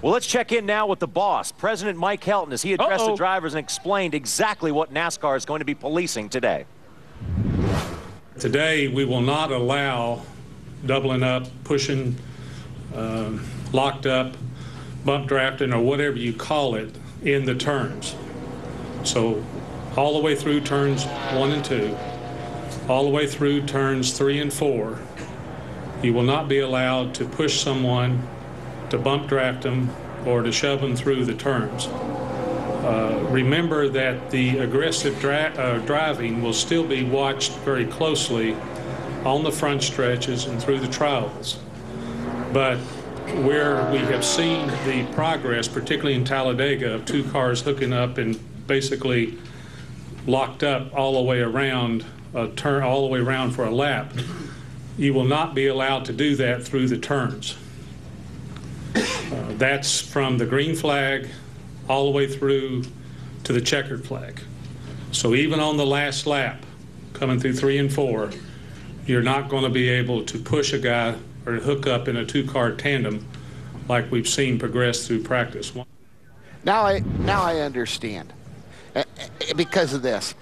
Well, let's check in now with the boss, President Mike Helton, as he addressed the drivers and explained exactly what NASCAR is going to be policing today. Today, we will not allow doubling up, pushing, locked up, bump drafting, or whatever you call it in the turns. So all the way through turns 1 and 2, all the way through turns 3 and 4, you will not be allowed to push someone, to bump draft them, or to shove them through the turns. Remember that the aggressive driving will still be watched very closely on the front stretches and through the trials. But where we have seen the progress, particularly in Taladega, of 2 cars hooking up and basically locked up all the way around a turn, all the way around for a lap, you will not be allowed to do that through the turns. That's from the green flag all the way through to the checkered flag. So even on the last lap, coming through 3 and 4, you're not going to be able to push a guy or hook up in a 2-car tandem like we've seen progress through practice. Now I understand. Because of this.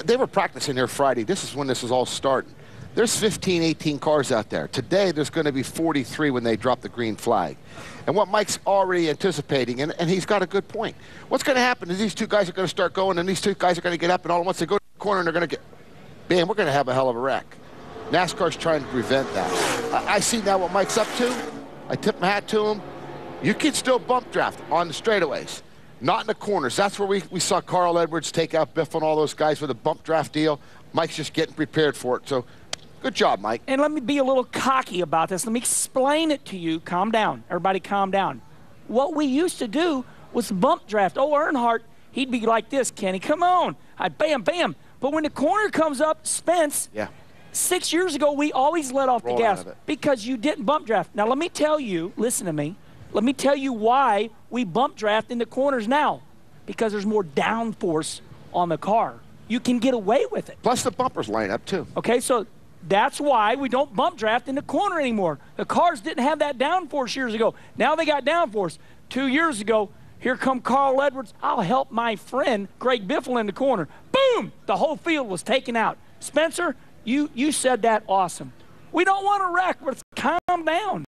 They were practicing there Friday. This is when this is all starting. There's 15, 18 cars out there. Today, there's going to be 43 when they drop the green flag. And what Mike's already anticipating, and he's got a good point. What's going to happen is these 2 guys are going to start going, and these 2 guys are going to get up, and all at once they go to the corner, and they're going to get, bam, we're going to have a hell of a wreck. NASCAR's trying to prevent that. I see now what Mike's up to. I tip my hat to him. You can still bump draft on the straightaways, not in the corners. That's where we saw Carl Edwards take out Biff and all those guys with a bump draft deal. Mike's just getting prepared for it. So good job, Mike. And let me be a little cocky about this. Let me explain it to you. Calm down. Everybody calm down. What we used to do was bump draft. Oh, Earnhardt, he'd be like this, Kenny. Come on. Bam, bam. But when the corner comes up, Spence, 6 years ago, we always let off the gas because you didn't bump draft. Now, let me tell you, listen to me. Let me tell you why we bump draft in the corners now. Because there's more downforce on the car. You can get away with it. Plus the bumpers line up, too. Okay, so that's why we don't bump draft in the corner anymore. The cars didn't have that downforce years ago. Now they got downforce. 2 years ago, here come Carl Edwards. I'll help my friend Greg Biffle in the corner. Boom! The whole field was taken out. Spencer, you said that awesome. We don't want to wreck, but calm down.